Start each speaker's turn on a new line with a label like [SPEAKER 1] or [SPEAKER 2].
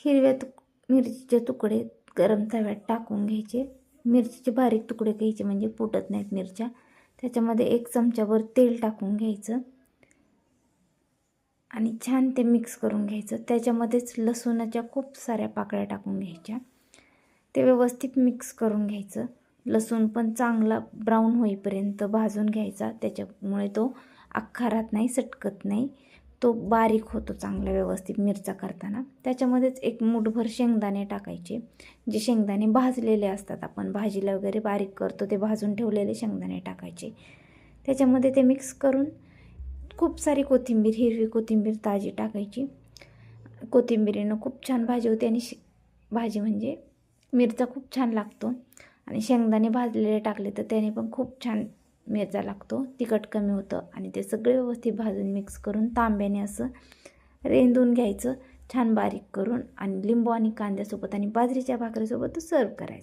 [SPEAKER 1] हिरव्या मिरचीचे तुकडे गरम तव्यात टाकून घ्यायचे. मिरचीचे बारीक तुकडे घ्यायचे म्हणजे फुटत नाहीत मिरच्या. त्याच्यामध्ये 1 चमचाभर तेल टाकून घ्यायचं आणि छान ते मिक्स करून घ्यायचं. त्याच्यामध्येच लसूणाच्या खूप साऱ्या पाकळ्या टाकून घ्यायच्या. ते व्यवस्थित मिक्स करून घ्यायचं. लसूण पण चांगला ब्राऊन होईपर्यंत भाजून घ्यायचा. त्याच्यामुळे तो अख्खा राहत नाही, सटकत नाही, तो बारीक होतो चांगला व्यवस्थित मिरचा करताना. त्याच्यामध्येच 1 मूठभर शेंगदाणे टाकायचे. जे शेंगदाणे भाजलेले असतात, आपण भाजीला वगैरे बारीक करतो ते भाजून ठेवलेले शेंगदाणे टाकायचे. त्याच्यामध्ये ते मिक्स करून खूप सारी कोथिंबीर, हिरवी कोथिंबीर ताजी टाकायची. कोथिंबीरीनं खूप छान भाजी होते आणि भाजी म्हणजे मिरचा खूप छान लागतो. आणि शेंगदाणे भाजलेले टाकले तर त्याने पण खूप छान मिरचा लागतो, तिखट कमी होतं. आणि ते सगळे व्यवस्थित भाजून मिक्स करून तांब्याने असं रेंदून घ्यायचं छान बारीक करून. आणि लिंबू आणि कांद्यासोबत आणि बाजरीच्या भाकरीसोबत सर्व करायचं.